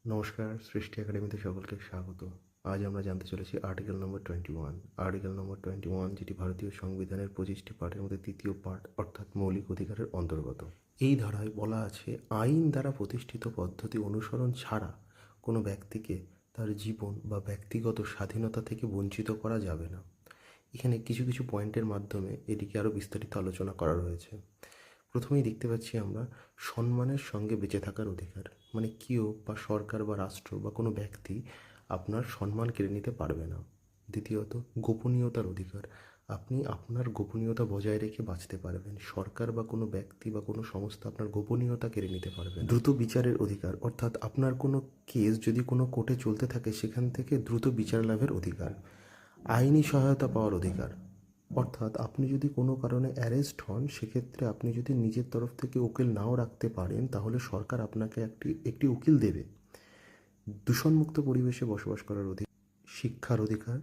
নমস্কার, সৃষ্টি একাডেমিতে সকলকে স্বাগত। আজ আমরা জানতে চলেছি আর্টিকেল নম্বর 21। আর্টিকেল নম্বর 21, যেটি ভারতীয় সংবিধানের 25টি পার্টের মধ্যে তৃতীয় পার্ট, অর্থাৎ মৌলিক অধিকারের অন্তর্গত। এই ধারায় বলা আছে, আইন দ্বারা প্রতিষ্ঠিত পদ্ধতি অনুসরণ ছাড়া কোনো ব্যক্তিকে তার জীবন বা ব্যক্তিগত স্বাধীনতা থেকে বঞ্চিত করা যাবে না। এখানে কিছু কিছু পয়েন্টের মাধ্যমে এটিকে আরও বিস্তারিত আলোচনা করা রয়েছে। প্রথমেই দেখতে পাচ্ছি আমরা সম্মানের সঙ্গে বেঁচে থাকার অধিকার, মানে কেউ বা সরকার বা রাষ্ট্র বা কোনো ব্যক্তি আপনার সম্মান কেড়ে নিতে পারবে না। দ্বিতীয়ত, গোপনীয়তার অধিকার, আপনি আপনার গোপনীয়তা বজায় রেখে বাঁচতে পারবেন। সরকার বা কোনো ব্যক্তি বা কোনো সংস্থা আপনার গোপনীয়তা কেড়ে নিতে পারবে না। দ্রুত বিচারের অধিকার, অর্থাৎ আপনার কোনো কেস যদি কোনো কোর্টে চলতে থাকে সেখান থেকে দ্রুত বিচার লাভের অধিকার। আইনি সহায়তা পাওয়ার অধিকার, অর্থাৎ আপনি যদি কোনো কারণে অ্যারেস্ট হন, সেক্ষেত্রে আপনি যদি নিজের তরফ থেকে উকিল নাও রাখতে পারেন, তাহলে সরকার আপনাকে একটি উকিল দেবে। দূষণমুক্ত পরিবেশে বসবাস করার অধিকার, শিক্ষার অধিকার,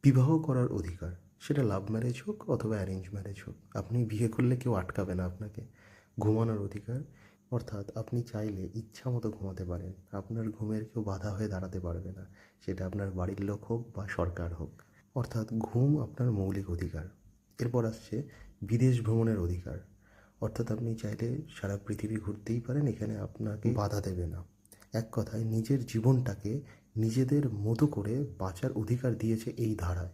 বিবাহ করার অধিকার, সেটা লাভ ম্যারেজ হোক অথবা অ্যারেঞ্জ ম্যারেজ হোক, আপনি বিয়ে করলে কেউ আটকাবে না আপনাকে। ঘুমানোর অধিকার, অর্থাৎ আপনি চাইলে ইচ্ছা মতো ঘুমাতে পারেন, আপনার ঘুমের কেউ বাধা হয়ে দাঁড়াতে পারবে না, সেটা আপনার বাড়ির লোক হোক বা সরকার হোক। অর্থাৎ ঘুম আপনার মৌলিক অধিকার। এরপর আসছে বিদেশ ভ্রমণের অধিকার, অর্থাৎ আপনি চাইলে সারা পৃথিবী ঘুরতেই পারেন, এখানে আপনাকে বাধা দেবে না। এক কথায় নিজের জীবনটাকে নিজেদের মতো করে বাঁচার অধিকার দিয়েছে এই ধারায়।